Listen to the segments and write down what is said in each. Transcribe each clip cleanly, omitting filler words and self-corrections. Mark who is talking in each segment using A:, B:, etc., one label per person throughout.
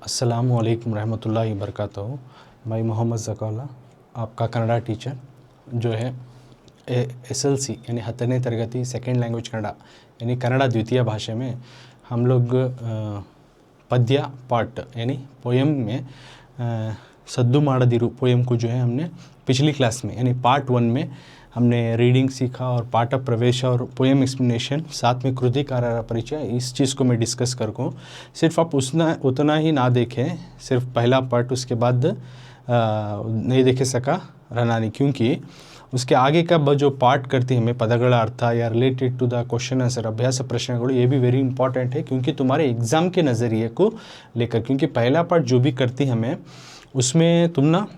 A: अस्सलामु अलैकुम रहमतुल्लाहि वबरकातुहू। मैं मोहम्मद ज़काउल्लाह, आपका कन्नड़ा टीचर जो है SLC यानी 10ನೇ ತರಗತಿ सेकेंड लैंग्वेज कन्नड़ा यानी कन्नड़ा द्वितीय भाषा में हम लोग पद्य पाठ यानी पोएम में सद्दू माडदिरू पोएम को जो है हमने पिछली क्लास में यानी पार्ट 1 में हमने रीडिंग सीखा और पाठ प्रवेश और पोएम एक्सप्लेनेशन साथ में कृति कार्य परिचय, इस चीज़ को मैं डिस्कस कर को सिर्फ आप उतना ही ना देखें, सिर्फ पहला पार्ट उसके बाद नहीं देखे सका रहना नहीं, क्योंकि उसके आगे का जो पार्ट करती है हमें पदगल अर्थ या related to the question answer अभ्यास प्रश्न, ये भी वेरी इंपॉर्टेंट है क्योंकि तुम्हारे एग्ज़ाम के नज़रिए को लेकर, क्योंकि पहला पार्ट जो भी करती हमें उसमें तुम ना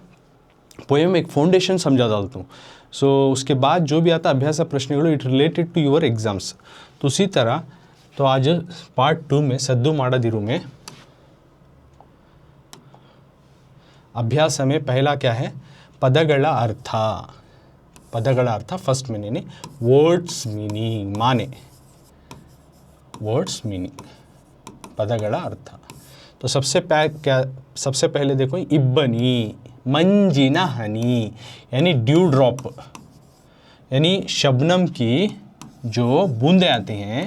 A: पोएम एक फाउंडेशन समझा डालता हूँ। सो उसके बाद जो भी आता अभ्यास प्रश्न it related to your exams. तो उसी तरह तो आज पार्ट 2 में सद्दू माडदिरू में अभ्यास में पहला क्या है, पदगल अर्थ। पदगल अर्थ फर्स्ट मीनिंग वर्ड्स मीनिंग, माने वर्ड्स मीनिंग पदगल अर्थ। तो सबसे पहले देखो इब्बनी मंजिना हनी यानी ड्यू ड्रॉप यानी शबनम की जो बूंदें आती हैं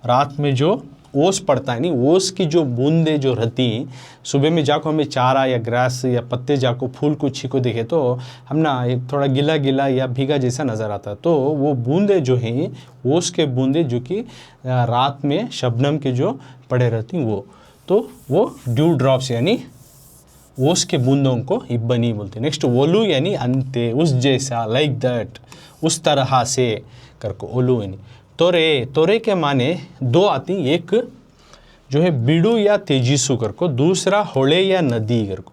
A: रात में, जो ओस पड़ता है नहीं, ओस की जो बूंदें जो रहती सुबह में जाको हमें चारा या ग्रास या पत्ते जाको फूल कुछ को देखे तो हम ना एक थोड़ा गिला गिला या भीगा जैसा नज़र आता है। तो वो बूंदें जो हैं ओस के बूंदें जो कि रात में शबनम के जो पड़े रहती वो, तो वो ड्यू ड्रॉप्स यानी ओस के बूंदों को इब्बनी बोलते हैं। नेक्स्ट ओलू यानी अंते, उस जैसा, लाइक दैट, उस तरह से करको ओलू यानी। तोरे, तोरे के माने दो आती, एक जो है बिड़ू या तेजिसु करको, दूसरा होले या नदी करको।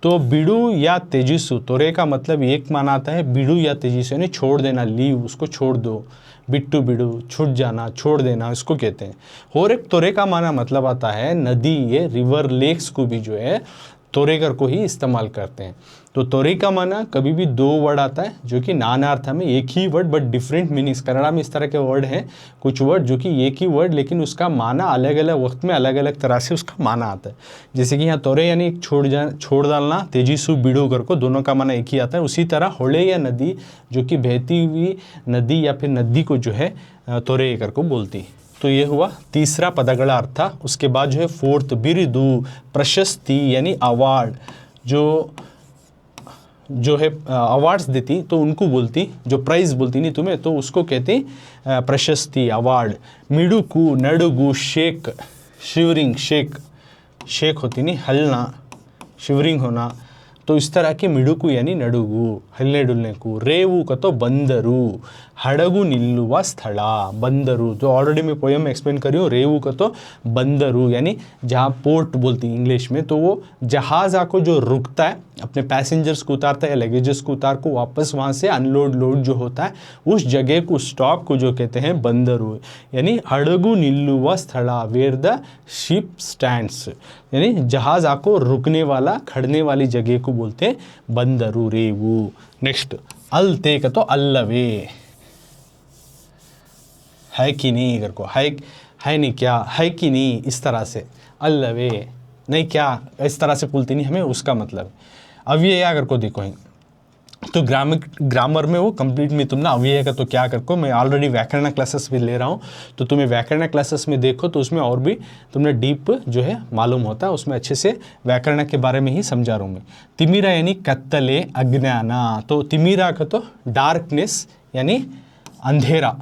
A: तो बिड़ू या तेजिसु, तोरे का मतलब एक माना आता है बिड़ू या तेजिसु यानी छोड़ देना, लीव, उसको छोड़ दो, बिट्टू बिड़ू छूट जाना, छोड़ देना, इसको कहते हैं। और एक तोरे का माना मतलब आता है नदी, ये रिवर लेक्स को भी जो है तोरेकर को ही इस्तेमाल करते हैं। तो तोरे का माना कभी भी दो वर्ड आता है जो कि नाना अर्थ में एक ही word but different meanings. Kannada में इस तरह के वर्ड हैं, कुछ वर्ड जो कि एक ही वर्ड लेकिन उसका माना अलग अलग वक्त में अलग अलग तरह से उसका माना आता है। जैसे कि यहाँ तोरे यानी छोड़ डालना, तेजिसु बिड़ू कर को दोनों का माना एक ही आता है। उसी तरह होले या नदी जो कि बहती हुई नदी या फिर नदी को जो है तोरे कर को बोलती। तो ये हुआ तीसरा पदगल अर्थ। उसके बाद जो है फोर्थ बिरुदु, प्रशस्ति यानी अवार्ड, जो है अवार्ड्स देती तो उनको बोलती, जो प्राइज बोलती नहीं तुम्हें तो उसको कहते प्रशस्ति, अवार्ड। मिडुकु, नडुगु, शेक, शिवरिंग, शेक होती नहीं हलना, शिवरिंग होना, तो इस तरह के मिडुकु यानी नडुगु, हल्ले डुलने को। रेवु का तो बंदरू, हड़गु निल्लुवा स्थल, बंदरू जो ऑलरेडी मैं पोएम में एक्सप्लेन कर रही हूँ। रेवु का तो बंदरू यानी जहाँ पोर्ट बोलती है इंग्लिश में, तो वो जहाज़ आको जो रुकता है अपने पैसेंजर्स को उतारता है, लगेजेस को उतार को वापस वहाँ से अनलोड लोड जो होता है उस जगह को, स्टॉप को जो कहते हैं बंदरू यानी हड़गु निल्लुवा स्थल, वेयर द शिप स्टैंड्स यानी जहाज़ आको रुकने वाला, खड़ने वाली जगह को बोलते हैं बंदरू, रेवु। नेक्स्ट अलते का तो अल्लवे, है कि नहीं कर को, है नहीं क्या, है कि नहीं, इस तरह से अल्लवे नहीं क्या, इस तरह से बोलती नहीं हमें, उसका मतलब अव्यय अगर को देखो तो ग्रामर में वो कंप्लीट में तुम ना अव्यय का तो क्या कर को, मैं ऑलरेडी व्याकरण क्लासेस भी ले रहा हूँ तो तुम्हें व्याकरण क्लासेस में देखो तो उसमें और भी तुमने डीप जो है मालूम होता है, उसमें अच्छे से व्याकरण के बारे में ही समझा रहा हूँ मैं। तिमिरा यानी कत्तले, अज्ञाना, तो तिमिरा का तो डार्कनेस यानी अंधेरा,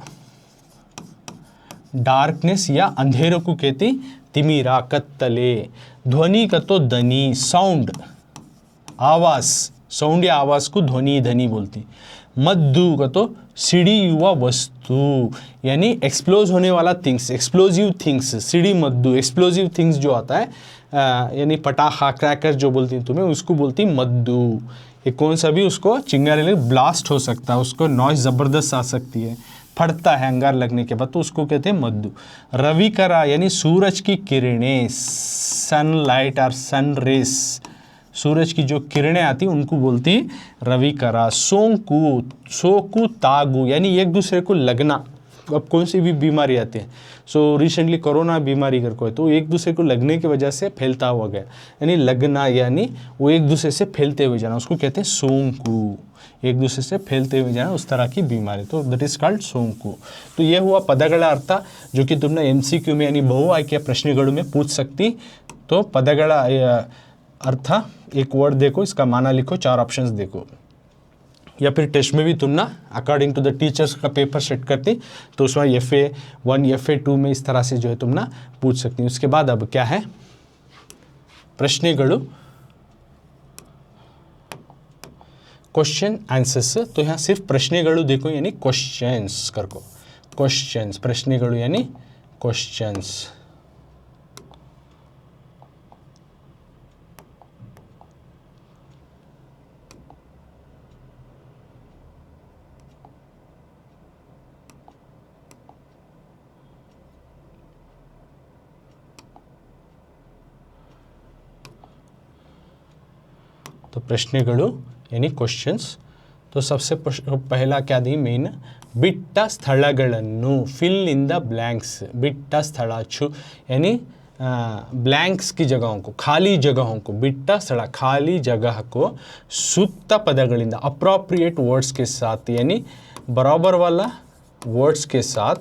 A: डार्कनेस या अंधेरे को कहती तिमिरा, कत्तले। ध्वनि का तो धनी, साउंड, आवाज़, साउंड या आवाज़ को ध्वनि धनी बोलती। मद्दू का तो सीढ़ी युवा वस्तु यानी एक्सप्लोज होने वाला थिंग्स, एक्सप्लोजिव थिंग्स, सीढ़ी मद्दू, एक्सप्लोजिव थिंग्स जो आता है यानी पटाखा, क्रैकर जो बोलती है तुम्हें, उसको बोलती मद्दू। ये कौन सा भी उसको चिंगारी लगे ब्लास्ट हो सकता है, उसको नॉइज ज़बरदस्त आ सकती है, फटता है अंगार लगने के बाद, तो उसको कहते हैं मद्दू। रविकरा यानी सूरज की किरणें, सनलाइट और सन रेस, सूरज की जो किरणें आती उनको बोलती रविकरा। सोंकु, सोकु तागु यानी एक दूसरे को लगना, अब कौन सी भी बीमारी आती है, सो रिसेंटली कोरोना बीमारी कर को है, तो एक दूसरे को लगने की वजह से फैलता हुआ गया, यानी लगना, यानी वो एक दूसरे से फैलते हुए जाना, उसको कहते हैं सोंकु, एक दूसरे से फैलते हुए जाना, उस तरह की बीमारी, तो दैट इज कॉल्ड सोंकु। तो ये हुआ पदಗಳ अर्थ, जो कि तुमने MCQ में यानी बहु आಯ್ಕೆಯ प्रश्नಗಳು में पूछ सकती। तो पदಗಳ अर्थ, एक वर्ड देखो, इसका माना लिखो, 4 ऑप्शंस देखो, या फिर टेस्ट में भी तुम ना अकॉर्डिंग टू द टीचर्स का पेपर सेट करती, तो उसमें FA1 FA2 में इस तरह से जो है तुम ना पूछ सकती। उसके बाद अब क्या है, प्रश्नಗಳು, क्वेश्चन आंसर्स। तो यहाँ सिर्फ प्रश्नಗಳು देखो, यानी क्वेश्चंस करको, क्वेश्चंस, प्रश्नಗಳು यानी क्वेश्चंस। तो प्रश्नಗಳು यानी क्वेश्चंस। तो सबसे पहला क्या दी मेन, बिट्ಟ ಸ್ಥಳಗಳನ್ನು, फिल इन द ब्लैंक्स, बिट्ಟ ಸ್ಥಳ छु यानी ब्लैंक्स की जगहों को, खाली जगहों को, बिट्ಟ ಸ್ಥಳ खाली जगह को सूक्त पदಗಳಿಂದ, अप्रोप्रिएट वर्ड्स के साथ, यानी बराबर वाला वर्ड्स के साथ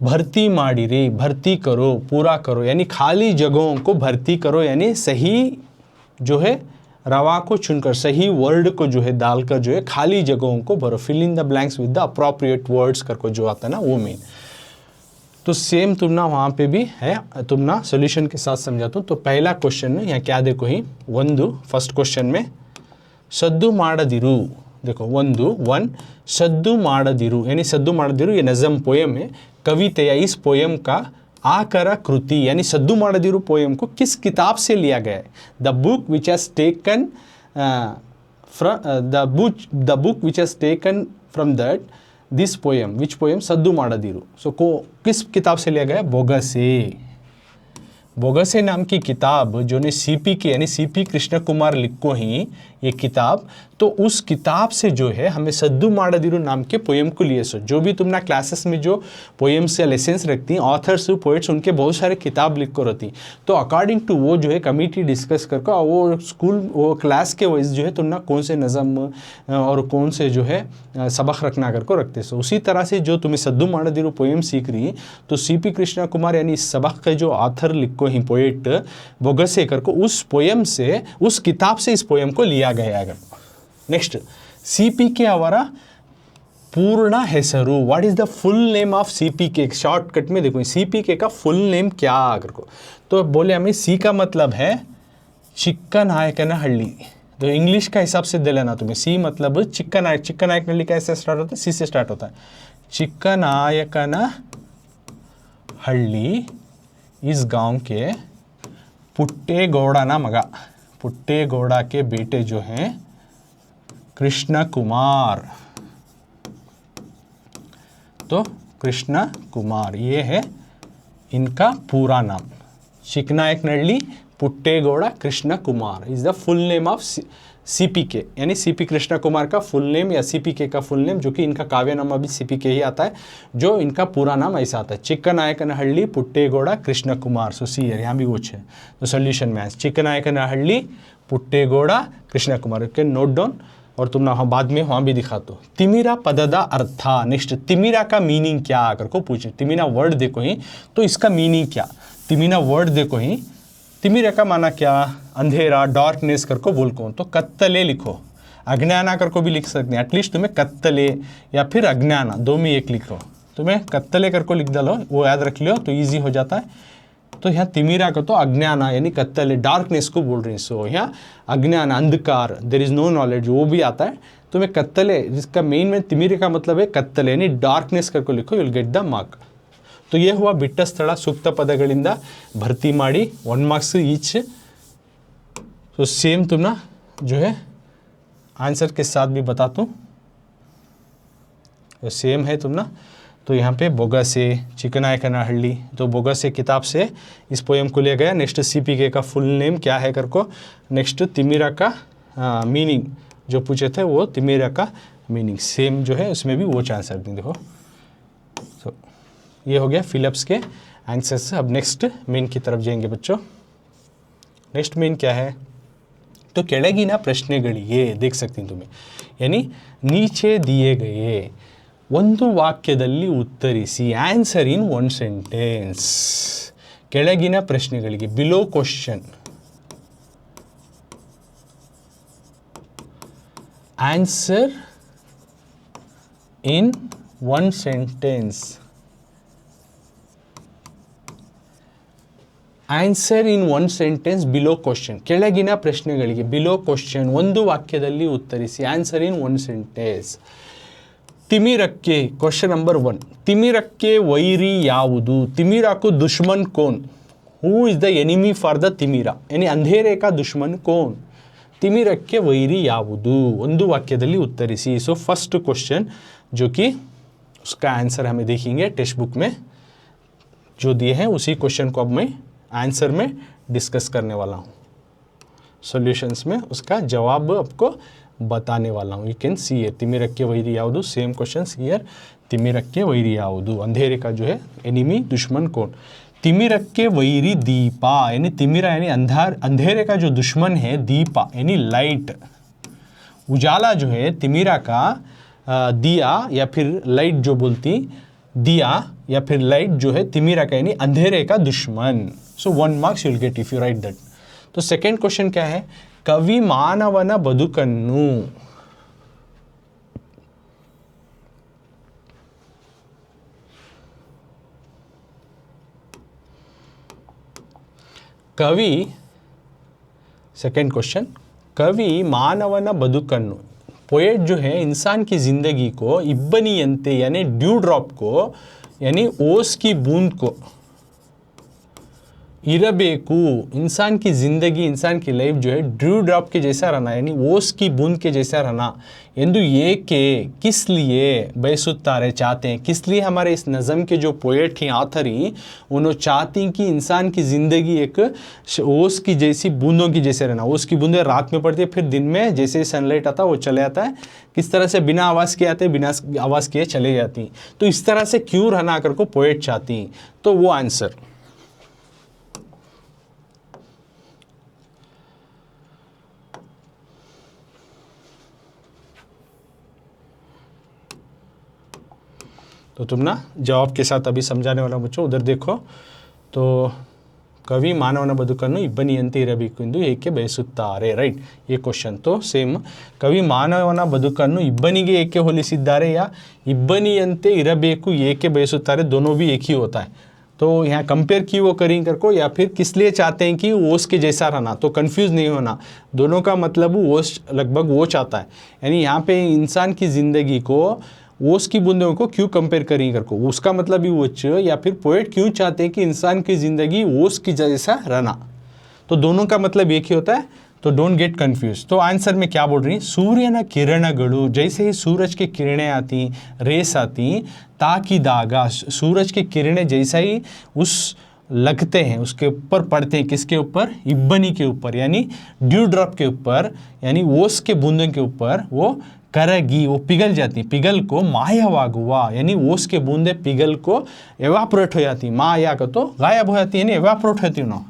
A: भर्ती माडिरी, भर्ती करो, पूरा करो, यानी खाली जगहों को भर्ती करो, यानी सही जो है रवा को चुनकर, सही वर्ड को जो है डालकर जो है खाली जगहों को भरो, fill in the blanks with the appropriate words करको जो आता है ना, वो मीन। तो सेम तुम ना वहाँ पे भी है, तुम ना सोल्यूशन के साथ समझाता हूँ। तो पहला क्वेश्चन में यहाँ क्या देखो ही, फर्स्ट क्वेश्चन में सद्दु ಮಾಡದಿರು, देखो 1 सद्दु ಮಾಡದಿರು, यानी सद्दु ಮಾಡದಿರು ये नज़म पोएम है, कविता या इस पोएम का आकर कृति, यानी सद्दु ಮಾಡದಿರು पोएम को किस किताब से लिया गया है, the book which has taken the book which has taken from that this poem, which poem सद्दु ಮಾಡದಿರು, सो को किस किताब से लिया गया है, बोगसे, बोगसे नाम की किताब जो ने CP के यानी CP कृष्ण कुमार लिखो ही ये किताब, तो उस किताब से जो है हमें सद्दु ಮಾಡದಿರು नाम के पोएम को लिए। सो जो भी तुम ना क्लासेस में जो पोएम्स या लेसन्स रखती हैं, ऑथर्स पोइट्स, उनके बहुत सारे किताब लिख को रहती, तो अकॉर्डिंग टू वो जो है कमिटी डिस्कस करके वो स्कूल वो क्लास के वाइज जो है तुम ना कौन से नज़म और कौन से जो है सबक रखना कर को रखते। सो उसी तरह से जो तुम्हें सद्दु ಮಾಡದಿರು पोएम सीख रही, तो CP कृष्ण कुमार यानी इस सबक के जो ऑथर लिखो ही पोएट बोगसे कर को, उस पोएम से, उस किताब से इस पोएम को लिया गया है। नेक्स्ट, CPK ಅವರ पूर्ण ಹೆಸರು, what is the full name of CPK, shortcut में देखो CPK का फुल नेम क्या अगर को, तो बोले हमें C का मतलब है चिक्कनायकनहಳ್ಳಿ, तो इंग्लिश का हिसाब से दे लेना तुम्हें, C मतलब चिक्कनायकनहಳ್ಳಿ कैसे स्टार्ट होता है, C से स्टार्ट होता है, चिक्कनायकनहಳ್ಳಿ इस गांव के पुट्टेगौड़ा ना मगा, पुट्टेगौड़ा के बेटे जो हैं कृष्ण कुमार, तो कृष्ण कुमार ये है इनका पूरा नाम, Chikkanayakanahalli Puttegowda Krishna Kumar is the full name of CPK, यानी CP कृष्ण कुमार का फुल नेम या CPK का फुल नेम, जो कि इनका काव्यनामा भी CPK ही आता है, जो इनका पूरा नाम ऐसा आता है, चिक्कनायकनहಳ್ಳಿ पुट्टेगौड़ा कृष्ण कुमार। सो सी यहाँ भी कुछ है, तो सोल्यूशन में चिक्कनायकनहಳ್ಳಿ पुट्टेगौड़ा कृष्ण कुमार के नोट डाउन, और तुम ना हाँ बाद में वहाँ भी दिखा दो। तिमिरा पददा अर्थ, नेक्स्ट तिमिरा का मीनिंग क्या अगर को पूछे, तिमिरा वर्ड देखो ही, तो इसका मीनिंग क्या, तिमिरा वर्ड देखो ही, तिमिरा का माना क्या, अंधेरा, डार्कनेस कर को बोल को, तो कत्तले लिखो, अज्ञाना कर को भी लिख सकते हैं, एटलीस्ट तुम्हें कत्तले या फिर अज्ञाना दो में एक लिखो, तुम्हें कत्तले कर को लिख डालो, वो याद रख लो तो ईजी हो जाता है। तो यहाँ तिमिरा का तो अज्ञाना यानी कत्तले, डार्कनेस को बोल रही है, सो यहाँ अज्ञान, अंधकार, देर इज़ नो नॉलेज, वो भी आता है। तुम्हें कत्तले, जिसका मेन में तिमिरे का मतलब है कत्तले यानी डार्कनेस करको लिखो, you will get the mark. तो ये हुआ बिट्ಟ ಸ್ಥಳ सूक्त पदಗಳಿಂದ भर्ती माड़ी 1 मार्क्स ईच। तो सेम तुम ना जो है आंसर के साथ भी बताता हूँ, तो सेम है तुम ना, तो यहाँ पे बोगसे, चिक्कनायकनहಳ್ಳಿ, तो बोगसे किताब से इस पोएम को लिया गया। नेक्स्ट CPK का फुल नेम क्या है कर को, नेक्स्ट तिमिरा का मीनिंग जो पूछे थे वो तिमिरा का मीनिंग सेम जो है उसमें भी वो चांस रख दें। देखो सो ये हो गया फिलअप्स के आंसर्स। अब नेक्स्ट मेन की तरफ जाएंगे बच्चों। नेक्स्ट मेन क्या है, तो ಕೆಳಗಿನ ಪ್ರಶ್ನೆಗಳಿಗೆ देख सकते हैं तुम्हें, यानी नीचे दिए गए ಒಂದು ವಾಕ್ಯದಲ್ಲಿ ಉತ್ತರಿಸಿ, ಆನ್ಸರ್ ಇನ್ ಒನ್ ಸೆಂಟೆನ್ಸ್। ಕೆಳಗಿನ ಪ್ರಶ್ನೆಗಳಿಗೆ below question, answer in one sentence, answer in one sentence below question. ಕೆಳಗಿನ ಪ್ರಶ್ನೆಗಳಿಗೆ ಬಿಲೋ ಕ್ವಶನ್ ಒಂದು ವಾಕ್ಯದಲ್ಲಿ ಉತ್ತರಿಸಿ, ಆನ್ಸರ್ ಇನ್ ಒನ್ ಸೆಂಟೆನ್ಸ್। ತಿಮಿರಕ್ಕೆ ಕ್ವಶನ್ ನಂಬರ್ 1, ತಿಮಿರಕ್ಕೆ ವೈರಿ ಯಾವುದು? ತಿಮಿರಾ को दुश्मन कौन? Who is the enemy for the ತಿಮಿರ, यानी अंधेरे का दुश्मन कौन? ತಿಮಿರಕ್ಕೆ ವೈರಿ ಯಾವುದು? ಒಂದು ವಾಕ್ಯದಲ್ಲಿ ಉತ್ತರಿಸಿ। सो फर्स्ट क्वेश्चन जो कि उसका आंसर हमें देखेंगे टेक्स्ट बुक में जो दिए हैं, उसी क्वेश्चन को अब मैं आंसर में डिस्कस करने वाला हूँ। सॉल्यूशंस में उसका जवाब आपको बताने वाला हूँ। यू कैन सी है तिमिरಕ್ಕೆ ವೈರಿ ಯಾವುದು, सेम क्वेश्चन हियर। तिमिरಕ್ಕೆ ವೈರಿ ಯಾವುದು, अंधेरे का जो है एनिमी दुश्मन कौन? तिमिरಕ್ಕೆ वैरी दीपा, यानी तिमिरा यानी अंधेरे का जो दुश्मन है दीपा यानी लाइट, उजाला जो है तिमिरा का दिया या फिर लाइट जो बोलती दिया या फिर लाइट जो है तिमिरा का यानी अंधेरे का दुश्मन। सो 1 marks you will get if you right that. तो सेकेंड क्वेश्चन क्या है, कवि मानवನ ಬದುಕನ್ನು कवि, सेकेंड क्वेश्चन, कवि मानवನ ಬದುಕನ್ನು, पोएट जो है इंसान की ज़िंदगी को इब्बनियंते यानी ड्यू ड्रॉप को यानी ओस की बूंद को, इरबेकू इंसान की ज़िंदगी इंसान की लाइफ जो है ड्यू ड्रॉप के जैसा रहना यानी ओस की बूंद के जैसा रहना, ಎಂದು ಏಕೆ किस लिए बयसुत्तारे चाहते हैं, किस लिए हमारे इस नज़म के जो पोएट हैं ऑथर ही उन्होंने चाहती हैं कि इंसान की ज़िंदगी एक ओस की जैसी बूंदों की जैसे रहना। ओस की बूंदें रात में पड़ती है, फिर दिन में जैसे सनलाइट आता है वो चले जाता है, किस तरह से बिना आवाज़ किए आते हैं, बिना आवाज़ किए चले जाती हैं। तो इस तरह से क्यों रहना कर को पोएट चाहती हैं, तो वो आंसर। तो तुम ना जवाब के साथ अभी समझाने वाला बच्चों उधर देखो। तो कवि मानवನ ಬದುಕನ್ನು ಇಬ್ಬನಿಯಂತೆ ಇರಬೇಕು ಎಂದು ಏಕೆ ಬಯಸುತ್ತಾರೆ, ರೈಟ್, ये क्वेश्चन। तो सेम कवि ಮಾನವನ ಬದುಕನ್ನು ಇಬ್ಬನಿಗೆ ಏಕೆ ಹೋಲಿಸಿದ್ದಾರೆ या ಇಬ್ಬನಿಯಂತೆ ಇರಬೇಕು ಏಕೆ ಬಯಸುತ್ತಾರೆ, दोनों भी एक ही होता है। तो यहाँ कंपेयर की वो करें करको या फिर किस लिए चाहते हैं कि ओस के जैसा रहना, तो कंफ्यूज नहीं होना, दोनों का मतलब ओस लगभग वो चाहता है। यानी यहाँ पे इंसान की ज़िंदगी को ओस की बूंदों को क्यों कंपेयर करें करको, उसका मतलब ही वो या फिर पोएट क्यों चाहते हैं कि इंसान की ज़िंदगी ओस की जैसा रहना, तो दोनों का मतलब एक ही होता है। तो डोंट गेट कंफ्यूज। तो आंसर में क्या बोल रही, सूर्यನ ಕಿರಣಗಳು, जैसे ही सूरज के किरणें आती, रेस आती, ताकिदागा सूरज की किरणें जैसा ही उस लगते हैं उसके ऊपर पड़ते हैं, किसके ऊपर, इब्बनी के ऊपर यानी ड्यू ड्रॉप के ऊपर यानी ओस के बूंदों के ऊपर वो करगी, वो पिघल जाती, पिघल को मायावागुआ यानी ओस के बूंदे पिघल को एवापोरेट हो जाती, माया का तो गायब हो जाती यानी एवापोरेट होती ना,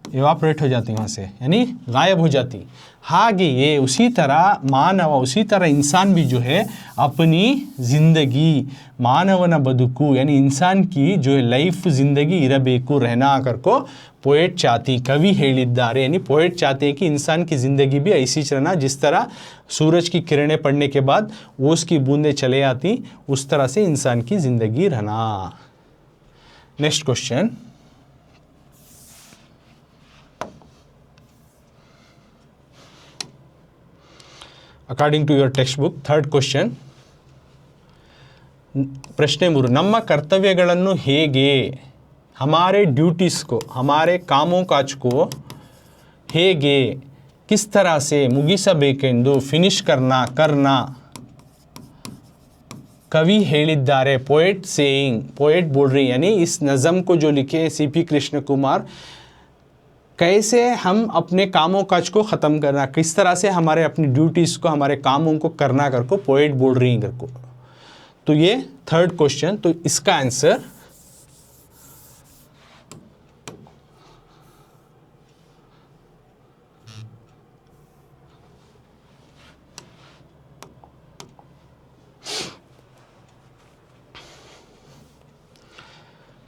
A: एवापोरेट हो जाती वहाँ से यानी गायब हो जाती। हागे उसी तरह मानव, उसी तरह इंसान भी जो है अपनी ज़िंदगी मानवನ ಬದುಕು यानी इंसान की जो है लाइफ ज़िंदगी इरबेकु रहना कर को पोएट चाहती, कवि ಹೇಳಿದ್ದಾರೆ यानी पोएट चाहते हैं कि इंसान की ज़िंदगी भी ऐसी रहना जिस तरह सूरज की किरणें पड़ने के बाद ओस की बूंदें चले आती, उस तरह से इंसान की ज़िंदगी रहना। Next question, according to your textbook third question, प्रश्न 3, ನಮ್ಮ ಕರ್ತವ್ಯಗಳನ್ನು ಹೇಗೆ, हमारे ड्यूटीज़ को, हमारे कामों काज को ಹೇಗೆ, किस तरह से ಮುಗಿಸಬೇಕೆಂದು, फिनिश करना कवि ಹೇಳಿದ್ದಾರೆ, पोएट सेइंग, पोएट बोल रही यानी इस नज़म को जो लिखे सीपी कृष्ण कुमार कैसे हम अपने कामों काज को ख़त्म करना, किस तरह से हमारे अपनी ड्यूटीज़ को, हमारे कामों को करना कर को पोएट बोल रही कर को। तो ये थर्ड क्वेश्चन, तो इसका आंसर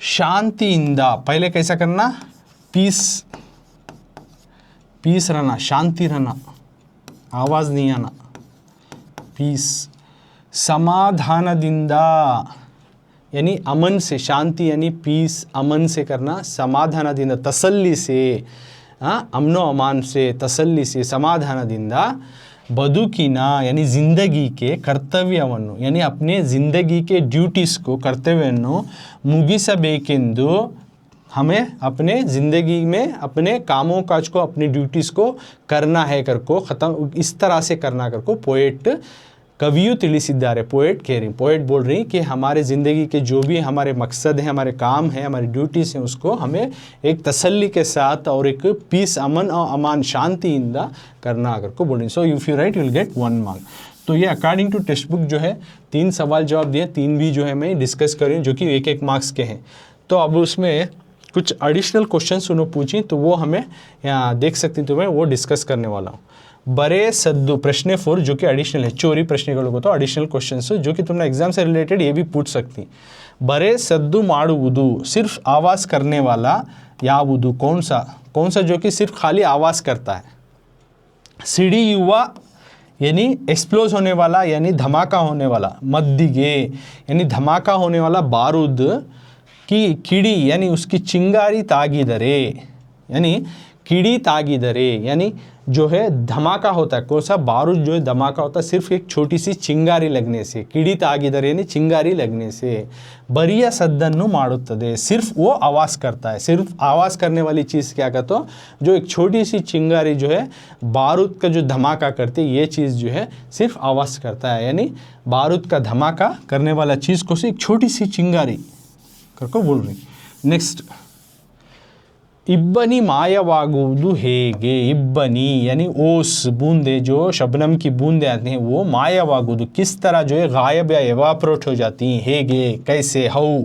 A: शांतिಯಿಂದ, पहले कैसा करना, पीस रहना, शांति रहना, आवाज़ नहीं आना, पीस। समाधानದಿಂದ यानी अमन से, शांति यानी पीस, अमन से करना, समाधानದಿಂದ तसल्ली से, अमनो अमान से, तसल्ली से, समाधानದಿಂದ बदुकिನ यानी ज़िंदगी के कर्तव्यವನ್ನು यानी अपने ज़िंदगी के ड्यूटीज़ को, कर्तव्यವನ್ನು ಮುಗಿಸಬೇಕೆಂದು, हमें अपने ज़िंदगी में अपने कामों काज को, अपनी ड्यूटीज़ को करना है कर को, ख़त्म इस तरह से करना कर को पोएट कवियों ತಿಳಿಸಿದ್ದಾರೆ। पोएट कह रही, पोएट बोल रही कि हमारे ज़िंदगी के जो भी हमारे मकसद हैं, हमारे काम हैं, हमारी ड्यूटीज़ हैं, उसको हमें एक तसल्ली के साथ और एक पीस, अमन और अमान, शांतिಯಿಂದ करना अगर को बोल रही। So if you right you will get 1 mark. तो ये अकॉर्डिंग टू टेक्स्ट बुक जो है 3 सवाल जवाब दिए, 3 भी जो है मैं डिस्कस कर रही हूँ जो कि 1-1 मार्क्स के हैं। तो अब उसमें कुछ एडिशनल क्वेश्चंस उन्होंने पूछी, तो वो हमें यहाँ देख सकती, तो मैं वो डिस्कस करने वाला हूँ। बरे सद्दू प्रश्न 4 जो कि एडिशनल है, चोरी प्रश्नों को तो एडिशनल क्वेश्चंस जो कि तुमने एग्जाम से रिलेटेड ये भी पूछ सकती। बरे सद्दू माडुवुदु, सिर्फ आवाज़ करने वाला, यावुदु कौन सा जो कि सिर्फ खाली आवाज़ करता है। सिड़ी युवा यानी एक्सप्लोज होने वाला, यानी धमाका होने वाला। मद्दिगे यानी धमाका होने वाला बारूद की, कीड़ी यानी उसकी चिंगारी तागिदरे, यानी कीड़ी तागिदरे यानी जो है धमाका होता है, कौन सा, बारूद जो है धमाका होता है सिर्फ एक छोटी सी चिंगारी लगने से, कीड़ी तागिदरे यानी चिंगारी लगने से। बरिया सद्दन्नु माडुत्तदे, सिर्फ वो आवाज़ करता है, सिर्फ आवाज़ करने वाली चीज़ क्या कहते हो, जो एक छोटी सी चिंगारी जो है बारूद का जो धमाका करती है, ये चीज़ जो है सिर्फ आवाज़ करता है, यानी बारूद का धमाका करने वाला चीज़ को से एक छोटी सी चिंगारी करको बोल रही। नेक्स्ट, इब्बनी मायवागुವುದು ಹೇಗೆ, इब्बनी यानी ओस, बूंदे जो शबनम की बूंदे आती हैं वो मायवागुವುದು किस तरह जो है गायब या एवापोरेट हो जाती हैं, ಹೇಗೆ कैसे, हाउ।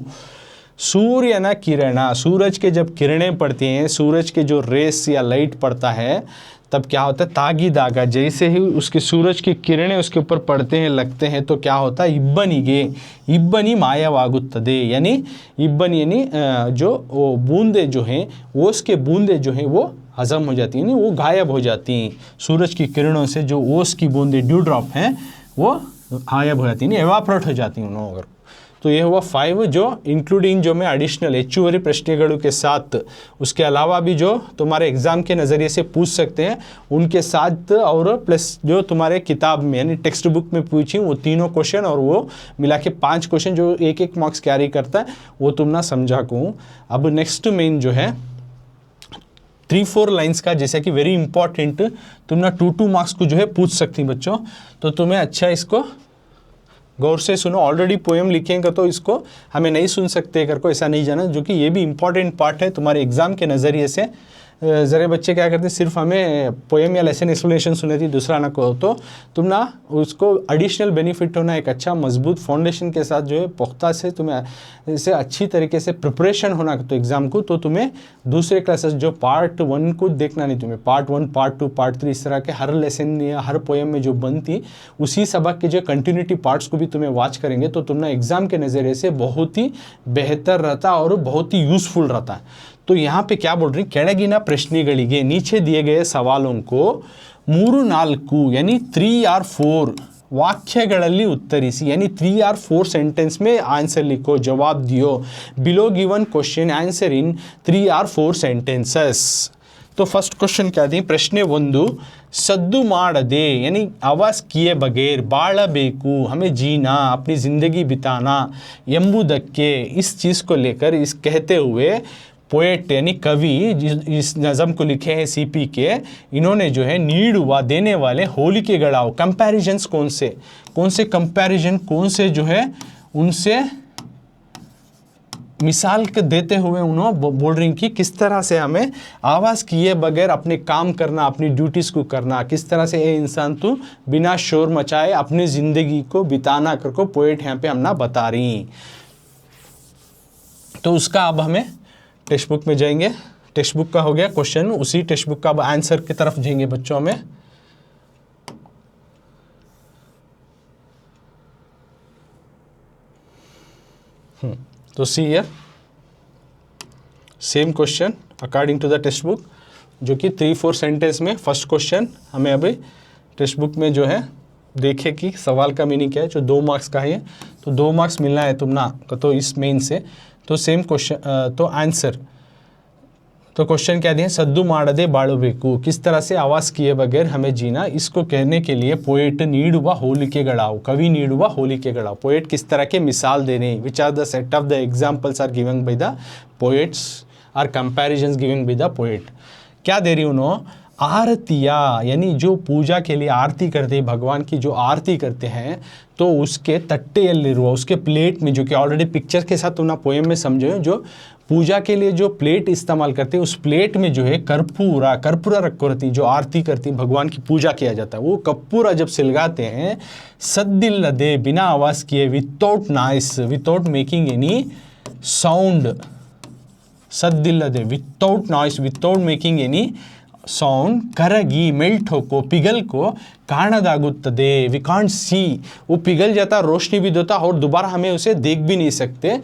A: सूर्य ना किरण, सूरज के जब किरणें पड़ती हैं, सूरज के जो रेस या लाइट पड़ता है तब क्या होता है, तागी दागा, जैसे ही उसकी सूरज की किरणें उसके ऊपर पड़ते हैं, लगते हैं, तो क्या होता है, इब्बनिगे, इब्बनी मायवागुತ್ತದೆ यानी इब्बनी यानी जो वो बूंदे जो हैं, ओस के बूंदे जो हैं वो हजम हो जाती हैं, यानी वो गायब हो जाती हैं। सूरज की किरणों से जो ओस की बूंदे, ड्यू ड्रॉप हैं, वो गायब हो जाती हैं, एवापोरेट हो जाती हैं उन्होंने। अगर तो ये हुआ 5 जो इंक्लूडिंग जो मैं एडिशनल ಹೆಚ್ಚುವರಿ प्रश्नों के साथ, उसके अलावा भी जो तुम्हारे एग्ज़ाम के नज़रिए से पूछ सकते हैं उनके साथ, और प्लस जो तुम्हारे किताब में यानी टेक्स्ट बुक में पूछी वो तीनों क्वेश्चन, और वो मिला के 5 क्वेश्चन जो 1-1 मार्क्स कैरी करता है, वो तुम ना समझा को। अब नेक्स्ट मेन जो है 3-4 लाइन्स का, जैसे कि वेरी इंपॉर्टेंट, तुम ना 2-2 मार्क्स को जो है पूछ सकती बच्चों, तो तुम्हें अच्छा इसको गौर से सुनो। ऑलरेडी पोएम लिखेंगे तो इसको हमें नहीं सुन सकते कर को ऐसा नहीं जाना, जो कि ये भी इंपॉर्टेंट पार्ट है तुम्हारे एग्ज़ाम के नज़रिए से। ज़रा बच्चे क्या करते हैं, सिर्फ हमें पोएम या लेसन एक्सप्लेनेशन सुने थी, दूसरा ना को, तो तुम ना उसको एडिशनल बेनिफिट होना, एक अच्छा मजबूत फाउंडेशन के साथ जो है पुख्ता से तुम्हें इसे अच्छी तरीके से प्रिपरेशन होना तो एग्ज़ाम को, तो तुम्हें दूसरे क्लासेस जो पार्ट 1 को देखना नहीं, तुम्हें पार्ट 1, पार्ट 2, पार्ट 3 इस तरह के हर लेसन या हर पोएम में जो बनती उसी सबक के जो कंटिन्यूटी पार्ट्स को भी तुम्हें वॉच करेंगे, तो तुम ना एग्ज़ाम के नज़रिए से बहुत ही बेहतर रहता और बहुत ही यूज़फुल रहता है। तो यहाँ पे क्या बोल रही, ಕೆಳಗಿನ ಪ್ರಶ್ನೆಗಳಿಗೆ, नीचे दिए गए सवालों को 3-4 यानी 3 or 4 वाक्यಗಳಲ್ಲಿ उत्तरिಸಿ, यानी 3 or 4 सेंटेंस में आंसर लिखो, जवाब दियो। Below given question answer in 3 or 4 sentences. तो फर्स्ट क्वेश्चन क्या दी, प्रश्न 1, सद्दु ಮಾಡದೆ यानी आवाज़ किए बगैर, ಬಾಳಬೇಕು हमें जीना, अपनी ज़िंदगी बिताना, ಎಂಬುದಕ್ಕೆ इस चीज़ को लेकर, इस कहते हुए पोएट यानी कवि इस नज़म को लिखे हैं सीपी के, इन्होंने जो है नीडुवा देने वाले ಹೋಲಿಕೆಗಳಾವು, कंपैरिजन्स कौन से कंपैरिजन, कौन से जो है उनसे मिसाल के देते हुए उन्होंने बोल रही कि किस तरह से हमें आवाज़ किए बगैर अपने काम करना, अपनी ड्यूटीज़ को करना, किस तरह से ये इंसान तू बिना शोर मचाए अपनी ज़िंदगी को बिताना कर को पोएट यहाँ पे हमना बता रही। तो उसका अब हमें टेक्स्ट बुक में जाएंगे। टेक्स्ट बुक का हो गया क्वेश्चन, उसी टेक्स्ट बुक का अब आंसर की तरफ जाएंगे बच्चों में। तो see here same question according to the textbook, जो कि 3-4 सेंटेंस में फर्स्ट क्वेश्चन हमें अभी टेक्स्ट बुक में जो है देखे कि सवाल का मीनिंग क्या है, जो 2 मार्क्स का है। तो 2 मार्क्स मिलना है तुम ना तो इस मेन से। तो सेम क्वेश्चन तो आंसर, तो क्वेश्चन क्या दिए, सद्दू माड़दे बाळबेकु, किस तरह से आवाज़ किए बगैर हमें जीना। इसको कहने के लिए पोएट नीडुवा होलिकेगळावु, कवि नीडुवा होलिकेगळावु, पोएट किस तरह के मिसाल दे रहे हैं। Which are the set of the examples are given by the poets are comparisons given by the poet. क्या दे रही उन्होंने, आरतिया यानी जो पूजा के लिए आरती करते हैं, भगवान की जो आरती करते हैं, तो उसके तट्टेयल्लिरुवा, उसके प्लेट में, जो कि ऑलरेडी पिक्चर के साथ तुमने पोएम में समझे, जो पूजा के लिए जो प्लेट इस्तेमाल करते हैं, उस प्लेट में जो है कर्पूरा रखो रहती, जो आरती करती भगवान की पूजा किया जाता है, वो कर्पूरा जब सिलगाते हैं, सद्दिल्लदे बिना आवाज़ किए, without noise, without making any sound, सद्दिल्लदे without noise, without making any sound, करगी मेल्ट होको, पिघल को, काणदागुत्तदे वी कांट सी, वो पिघल जाता, रोशनी भी देता और दोबारा हमें उसे देख भी नहीं सकते।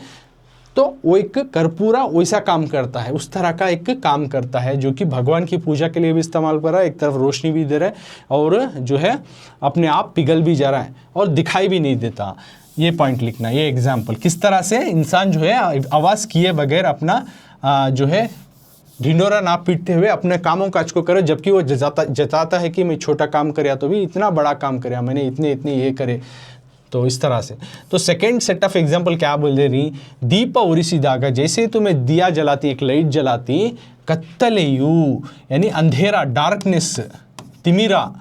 A: तो वो एक कर्पूरा वैसा काम करता है, उस तरह का एक काम करता है, जो कि भगवान की पूजा के लिए भी इस्तेमाल कर रहा है, एक तरफ रोशनी भी दे रहा है और जो है अपने आप पिघल भी जा रहा है और दिखाई भी नहीं देता। ये पॉइंट लिखना, ये एग्जाम्पल, किस तरह से इंसान जो है आवाज़ किए बगैर अपना जो है ढिंडोरा ना पीटते हुए अपने कामों काज को करे, जबकि वो जताता है कि मैं छोटा काम करे तो भी इतना बड़ा काम करे, मैंने इतने ये करे। तो इस तरह से। तो सेकेंड सेट ऑफ एग्जाम्पल क्या बोल दे रही, दीप उरिसिदागा, जैसे तुम्हें दिया जलाती, एक लाइट जलाती, कत्तलेयू यानी अंधेरा, डार्कनेस, तिमिरा,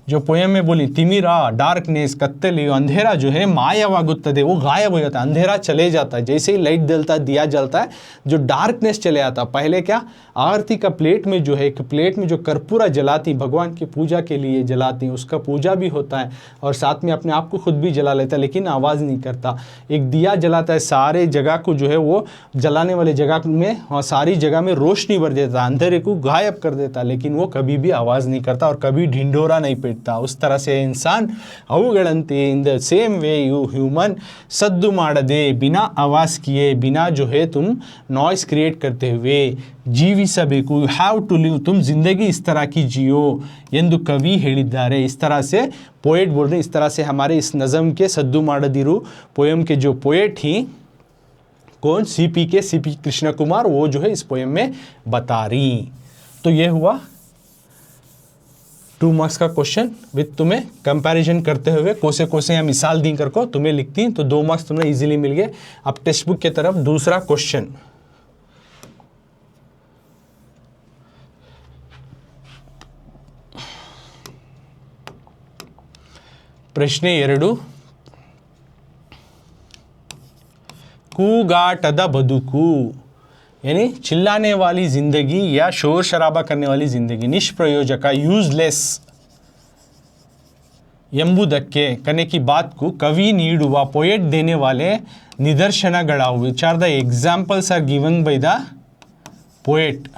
A: जो पोएम में बोली तिमिरा, डार्कनेस, कत्तलेयू, अंधेरा जो है, मायावागुत्तदे, वो गायब हो जाता है, अंधेरा चले जाता है। जैसे ही लाइट जलता है, दिया जलता है, जो डार्कनेस चले आता है। पहले क्या, आरती का प्लेट में जो है, एक प्लेट में जो कर्पूरा जलाती, भगवान की पूजा के लिए जलाती, उसका पूजा भी होता है और साथ में अपने आप को खुद भी जला लेता है, लेकिन आवाज़ नहीं करता। एक दिया जलाता है, सारे जगह को जो है वो जलाने वाले जगह में और सारी जगह में रोशनी भर देता है, अंधेरे को गायब कर देता है, लेकिन वो कभी भी आवाज़ नहीं करता और कभी ढिंडोरा नहीं पीटता। उस तरह से इंसान अवगणंते, in the same way you human सद्दु माड़दे, बिना आवाज़ किए, बिना जो है तुम नॉइस क्रिएट करते हुए, जीविसಬೇಕು, यू हैव टू लिव, तुम जिंदगी इस तरह की जियो ಎಂದು कवि ಹೇಳಿದ್ದಾರೆ। इस तरह से पोएट बोल रहे हैं। इस तरह से हमारे इस नज़म के सद्दु माड़दिरू पोएम के जो पोएट ही कौन, सीपी कृष्ण कुमार, वो जो है इस पोएम में बता रही। तो ये हुआ 2 मार्क्स का क्वेश्चन विथ तुम्हें कंपैरिजन करते हुए कोसे या मिसाल दी करको तुम्हें लिखती, तो 2 मार्क्स तुम्हें इजीली मिल गए। अब टेक्स्ट बुक की तरफ दूसरा क्वेश्चन, प्रश्न 2, ಕೂಗಾಟದ ಬದುಕು यानी चिल्लाने वाली ज़िंदगी या शोर शराबा करने वाली ज़िंदगी, निष्प्रयोजक, यूजलेस ಎಂಬುದಕ್ಕೆ करने की बात को कवि ನೀಡುವ, पोएट देने वाले निदर्शनಗಳಾವು, which are the examples are given by the poet,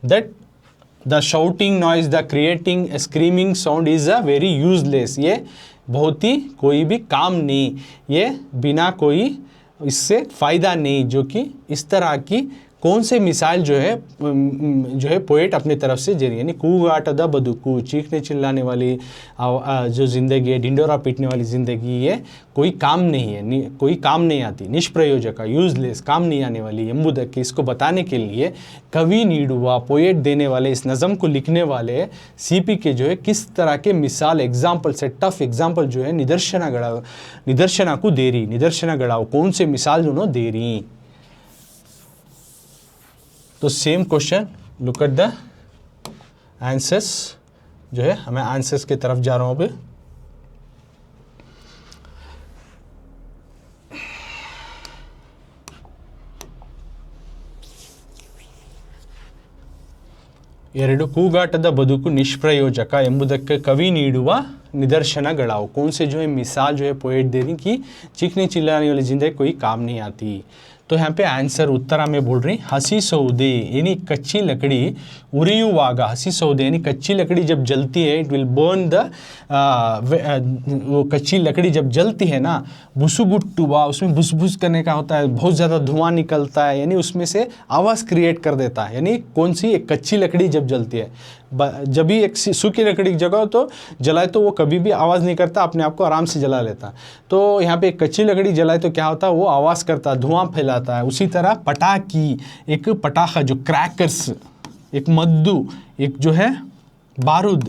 A: that the shouting noise, the creating a screaming sound is a very useless, ये बहुत ही कोई भी काम नहीं, ये बिना कोई इससे फ़ायदा नहीं, जो कि इस तरह की कौन से मिसाल जो है पोएट अपनी तरफ से दे रही है। यानी ಕೂಗಾಟದ ಬದುಕು, चीखने चिल्लाने वाली जो ज़िंदगी है, ढिंडोरा पीटने वाली ज़िंदगी, ये कोई काम नहीं है, कोई काम नहीं आती, निष्प्रयोजक, यूजलेस, काम नहीं आने वाली। ಎಂಬುದಕ್ಕೆ, इसको बताने के लिए कवि ನೀಡುವ, पोएट देने वाले, इस नज़म को लिखने वाले सीपी के जो है किस तरह के मिसाल, एग्जाम्पल, सेट ऑफ एग्जाम्पल जो है निदर्शना को दे रही, निदर्शनಗಳಾವು, कौन से मिसाल जो दे रही। तो same question, look at the answers, जो है हमें आंसर्स की तरफ जा रहा हूँ अभी। ಎರಡು ಕೂಗಾಟದ ಬದುಕು ನಿಷ್ಪ್ರಯೋಜಕ ಎಂಬುದಕ್ಕೆ कवि ನೀಡುವ निदर्शनಗಳಾವು कौन से जो है मिसाल जो है पोएट दे रही कि चीखने चिल्लाने वाली जिंदगी कोई काम नहीं आती। तो यहाँ पे आंसर उत्तरा में बोल रही हंसी सौदे यानी कच्ची लकड़ी उरियुवाग हंसी सौदे यानी कच्ची लकड़ी जब जलती है इट विल बर्न द वो कच्ची लकड़ी जब जलती है ना बुसुगुट्टुवा उसमें बुस करने का होता है, बहुत ज़्यादा धुआं निकलता है, यानी उसमें से आवाज़ क्रिएट कर देता है। यानी कौन सी एक कच्ची लकड़ी जब जलती है, जब भी एक सूखी लकड़ी जगाओ तो जलाए तो वो कभी भी आवाज़ नहीं करता, अपने आप को आराम से जला लेता। तो यहाँ पे एक कच्ची लकड़ी जलाए तो क्या होता है वो आवाज़ करता है, धुआं फैलाता है। उसी तरह पटाखी एक पटाखा जो क्रैकर्स एक मद्दू एक जो है बारूद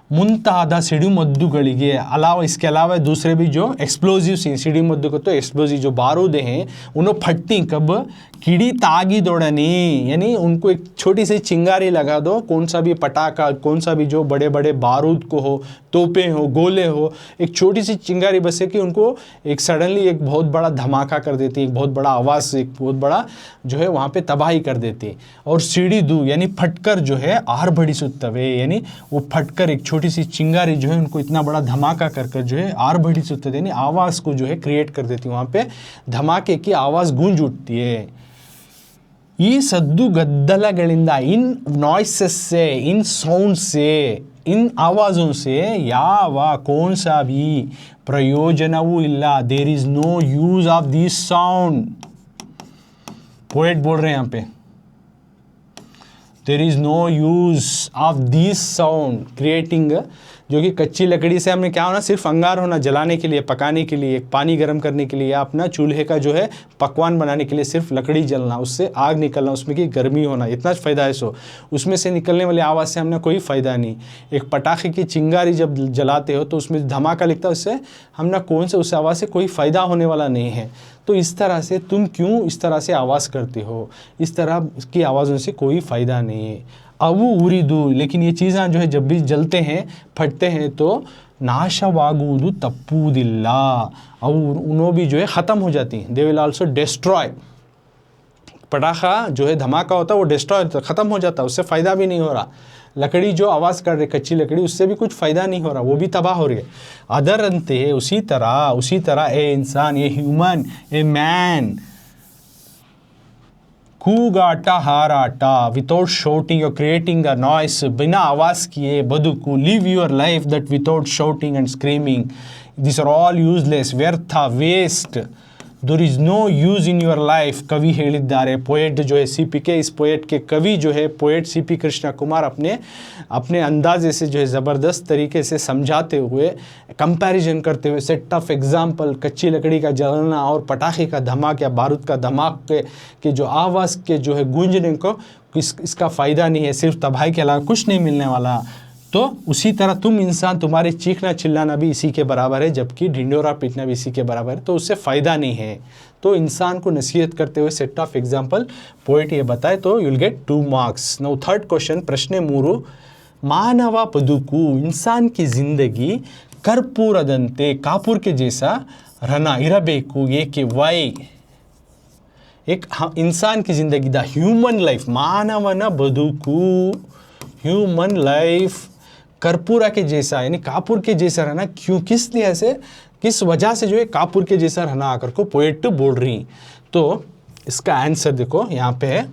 A: ಮುಂತಾದ ಸಿಡಿಮದ್ದುಗಳಿಗೆ अलावा इसके अलावा दूसरे भी जो एक्सप्लोजिव्स हैं सिडिमद्दु को तो एक्सप्लोजिव जो बारूद हैं उन्हें फटती कब कीड़ी तागी दौड़नी यानी उनको एक छोटी सी चिंगारी लगा दो, कौन सा भी पटाखा कौन सा भी जो बड़े बड़े बारूद को हो तोपे हो गोले हो एक छोटी सी चिंगारी बसे कि उनको एक सडनली एक बहुत बड़ा धमाका कर देती, एक बहुत बड़ा आवाज़ एक बहुत बड़ा जो है वहाँ पे तबाही कर देती। और सीढ़ी दू यानी फटकर जो है आर बड़ी सुत्तवे यानी वो फटकर एक छोटी सी चिंगारी जो है उनको इतना बड़ा धमाका कर कर जो है आर बड़ी सुत्तवे यानी आवाज़ को जो है क्रिएट कर देती, वहाँ पे धमाके की आवाज़ गूंज उठती है। ಈ ಸದ್ದು ಗದ್ದಲಗಳಿಂದ इन नॉइसेस से इन साउंड से इन आवाज़ों से ಯಾವ कौन सा भी प्रयोजनवೂ ಇಲ್ಲ, there is no use of this sound. Poet बोल रहे हैं यहाँ पे there is no use of this sound creating, जो कि कच्ची लकड़ी से हमने क्या होना सिर्फ अंगार होना जलाने के लिए पकाने के लिए पानी गर्म करने के लिए या अपना चूल्हे का जो है पकवान बनाने के लिए सिर्फ लकड़ी जलना उससे आग निकलना उसमें की गर्मी होना इतना फ़ायदा है। सो उसमें से निकलने वाली आवाज़ से हमने कोई फ़ायदा नहीं। एक पटाखे की चिंगारी जब जलाते हो तो उसमें धमाका लिखता है, उससे हमने कौन से उस आवाज़ से कोई फ़ायदा होने वाला नहीं है। तो इस तरह से तुम क्यों इस तरह से आवाज़ करते हो, इस तरह की आवाज़ों से कोई फ़ायदा नहीं है। अवु उरिदु लेकिन ये चीज़ें जो है जब भी जलते हैं फटते हैं तो नाशवागुವುದು ತಪ್ಪುವುದಿಲ್ಲ, अवु उन्हों भी जो है ख़त्म हो जाती हैं, दे विल आल्सो डिस्ट्रॉय। पटाखा जो है धमाका होता है वो डिस्ट्रॉय ख़त्म हो जाता है, उससे फ़ायदा भी नहीं हो रहा। लकड़ी जो आवाज़ कर रही कच्ची लकड़ी उससे भी कुछ फ़ायदा नहीं हो रहा, वो भी तबाह हो रही है। अदरंते उसी तरह ए इंसान ये ह्यूमन ए मैन ಕೂಗಾಟ ಹಾರಾಟ without shouting or creating a noise ಬಿನಾ ಆವಾज़ किए ಬದುಕು live your life that without shouting and screaming this are all useless ವ್ಯರ್ಥ waste there is no use in your life कवि ಹೇಳಿದ್ದಾರೆ। पोएट जो है CPK इस पोएट के कवि जो है पोएट CP कृष्णा कुमार अपने अंदाजे से जो है ज़बरदस्त तरीके से समझाते हुए कंपैरिजन करते हुए सेट ऑफ एग्जाम्पल कच्ची लकड़ी का जलना और पटाखे का धमाक या बारूद का धमाक के जो आवाज़ के जो है गूंजने को इसका फ़ायदा नहीं है, सिर्फ तबाही के अलावा कुछ नहीं मिलने वाला। तो उसी तरह तुम इंसान तुम्हारे चीखना चिल्लाना भी इसी के बराबर है, जबकि ढिंडोरा पीटना भी इसी के बराबर है, तो उससे फ़ायदा नहीं है। तो इंसान को नसीहत करते हुए सेट ऑफ एग्जाम्पल पोएट ये बताए तो you will get 2 marks. Now third question प्रश्न 3 मानव बदुकु इंसान की ज़िंदगी कर्पूरदंते कापूर के जैसा रहना इरबेकु ಏಕೆ why एक इंसान की ज़िंदगी द ह्यूमन लाइफ मानवನ बदुकु ह्यूमन लाइफ कर्पूरा के जैसा यानी कापूर के जैसा रहना क्यों, किस लिए से किस वजह से जो है कापूर के जैसा रहना आकर को पोएट बोल रही। तो इसका आंसर देखो यहाँ पे है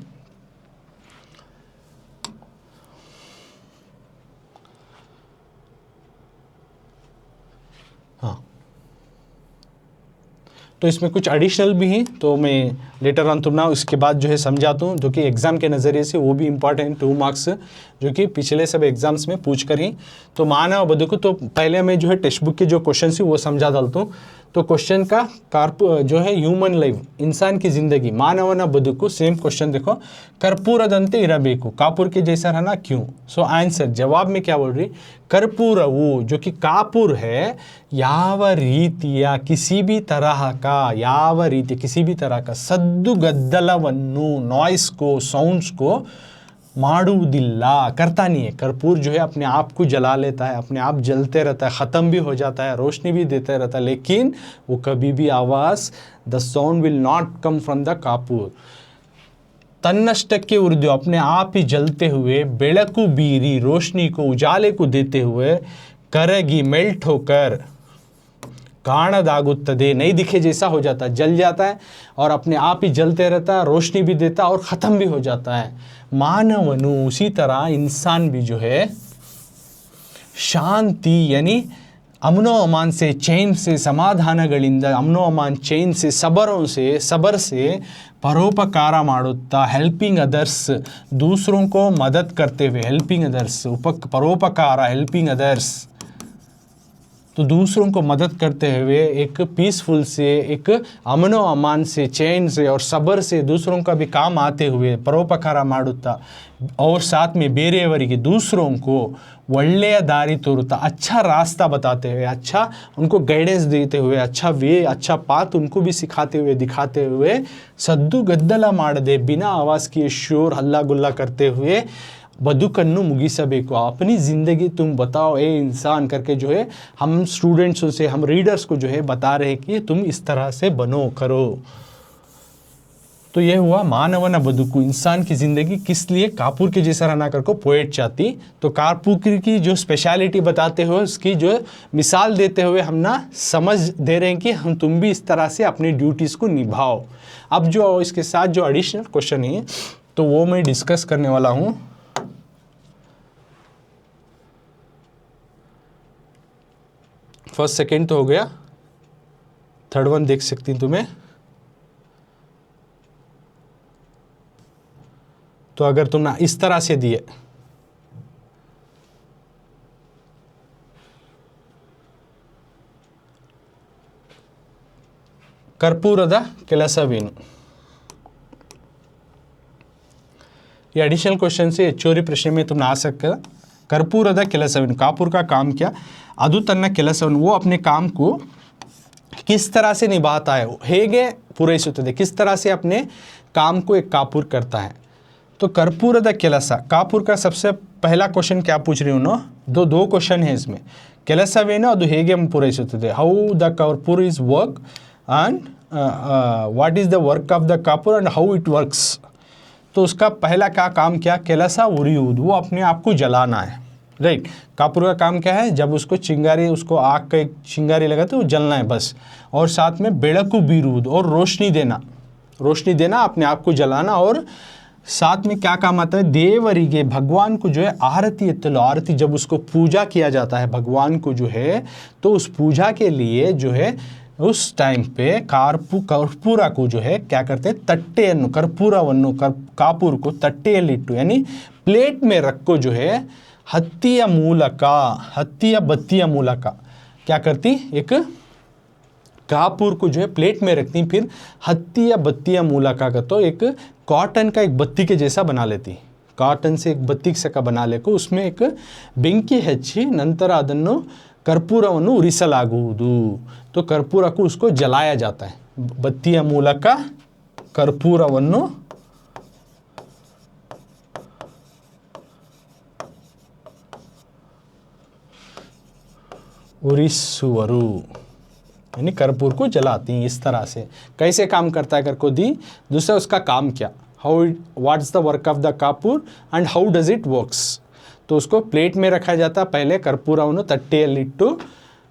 A: हाँ, तो इसमें कुछ एडिशनल भी हैं तो मैं लेटर ऑन तुम ना इसके बाद जो है समझाता हूँ, जो कि एग्ज़ाम के नज़रिए से वो भी इम्पॉर्टेंट 2 मार्क्स जो कि पिछले सब एग्ज़ाम्स में पूछ कर ही। तो मानव बदुकु तो पहले मैं जो है टेक्स्ट बुक के जो क्वेश्चन थी वो समझा डालता हूँ। तो क्वेश्चन का जो है ह्यूमन लाइफ इंसान की ज़िंदगी मानवನ बदुकु सेम क्वेश्चन देखो कर्पूरದಂತೆ ಇರಬೇಕು कापूर के जैसा रहना क्यों। सो आंसर जवाब में क्या बोल रही कर्पूरವು जो कि कापूर है ಯಾವ ರೀತಿಯ किसी भी तरह का ಯಾವ ರೀತಿ किसी भी तरह का सद्दु गद्दलವನ್ನು नॉइस को साउंड्स को माड़ुವುದಿಲ್ಲ करता नहीं है। कर्पूर जो है अपने आप को जला लेता है, अपने आप जलते रहता है, ख़त्म भी हो जाता है, रोशनी भी देते रहता है, लेकिन वो कभी भी आवाज़ the sound will not come from the कापूर। तन्नष्टಕ್ಕೆ ಉರಿದು अपने आप ही जलते हुए, बेಳಕು बीरी रोशनी को उजाले को देते हुए, करगी मेल्ट होकर काणदागुತ್ತದೆ, नहीं दिखे जैसा हो जाता है, जल जाता है और अपने आप ही जलते रहता है, रोशनी भी देता है और ख़त्म भी हो जाता है। मानवनु उसी तरह इंसान भी जो है शांति यानी अमनो अमान से, चैन से, समाधानಗಳಿಂದ, अमनो अमान चैन से, सबर से परोपकार ಮಾಡುತ್ತಾ, हेल्पिंग अदर्स, दूसरों को मदद करते हुए, हेल्पिंग अदर्स, परोपकार, हेल्पिंग अदर्स, तो दूसरों को मदद करते हुए एक पीसफुल से, एक अमनो अमान से, चैन से और सबर से दूसरों का भी काम आते हुए परोपकार ಮಾಡುತ್ತಾ, और साथ में ಬೇರೆಯವರಿಗೆ दूसरों को ಒಳ್ಳೆಯ ದಾರಿ ತೋರುತ್ತಾ, अच्छा रास्ता बताते हुए, अच्छा उनको गाइडेंस देते हुए, अच्छा वे, अच्छा पाथ उनको भी सिखाते हुए, दिखाते हुए, सद्दु गದ್ದಲ ಮಾಡದೆ, बिना आवाज़ किए शोर हल्ला गुल्ला करते हुए बदुकन्नु मुगिसबेको, अपनी ज़िंदगी तुम बताओ ए इंसान करके जो है हम स्टूडेंट्स से, हम रीडर्स को जो है बता रहे कि तुम इस तरह से बनो, करो। तो ये हुआ मानवना बदुकु, इंसान की ज़िंदगी किस लिए कापुर के जैसा रहना करको पोएट चाहती। तो कापुर की जो स्पेशलिटी बताते हुए, उसकी जो मिसाल देते हुए हम ना समझ दे रहे हैं कि हम तुम भी इस तरह से अपनी ड्यूटीज़ को निभाओ। अब जो इसके साथ जो एडिशनल क्वेश्चन है तो वो मैं डिस्कस करने वाला हूँ। फर्स्ट सेकेंड तो हो गया, थर्ड वन देख सकती हैं तुम्हें। तो अगर तुमने इस तरह से दिए, कर्पूರದ ಕೆಲಸವೇನು, ये एडिशनल क्वेश्चन से ಹೆಚ್ಚುವರಿ ಪ್ರಶ್ನೆ में तुमने आ सकता। कर्पूರದ ಕೆಲಸವೇನು, कापुर का काम क्या, ಅದು ತನ್ನ ಕೆಲಸವನ್ನು, वो अपने काम को किस तरह से निभाता है, ಹೇಗೆ ಪೂರೈಸುತ್ತದೆ, किस तरह से अपने काम को एक कापुर करता है। तो कर्पूರದ ಕೆಲಸ, कापुर का सबसे पहला क्वेश्चन क्या पूछ रही हूँ ना, दो क्वेश्चन है इसमें, ಕೆಲಸವೇನು ಅದು ಹೇಗೆ ಪೂರೈಸುತ್ತದೆ, हाउ द कर्पूर is work and what is the work of the कापुर एंड हाउ इट वर्क्स। तो उसका पहला क्या काम क्या, ಕೆಲಸ ಉರಿಯುವುದು, वो अपने आप को जलाना है, राइट। कापुर का काम क्या है, जब उसको चिंगारी, उसको आग का एक चिंगारी लगा तो जलना है बस, और साथ में बेಳಕು ಬೀರುವುದು और रोशनी देना, अपने आप को जलाना, और साथ में क्या काम आता है, देवरिगे, भगवान को जो है आरती एत्तलो, आरती जब उसको पूजा किया जाता है भगवान को जो है, तो उस पूजा के लिए जो है उस टाइम पे कर्पूरा को जो है क्या करते हैं, तट्टेಯನ್ನು, कर्पूरವನ್ನು, कापुर को तट्टेयಲ್ಲಿಟ್ಟು यानी प्लेट में रखो जो है हत्तिಯ ಮೂಲಕ, हत्तिಯ बत्तिಯ ಮೂಲಕ क्या करती, एक कापुर को जो है प्लेट में रखती, फिर हत्तिಯ बत्तिಯ ಮೂಲಕ का, तो एक कॉटन का एक बत्ती के जैसा बना लेती, कॉटन से एक बत्ती का बना लेको उसमें एक ಬೆಂಕಿ ಹಚ್ಚಿ ನಂತರ ಅದನ್ನು कर्पूरವನ್ನು ಉರಿಸಲಾಗುವುದು। तो कर्पूर को उसको जलाया जाता है, बत्तिಯ ಮೂಲಕ कर्पूरವನ್ನು उरिसुवरु, यानी कर्पूर को जलाती हैं। इस तरह से कैसे काम करता है करको दी, दूसरा उसका काम क्या, how what's the work of the कापुर and how does it works. तो उसको प्लेट में रखा जाता, पहले कर्पूरವನ್ನು ತಟ್ಟೆಯಲ್ಲಿಟ್ಟು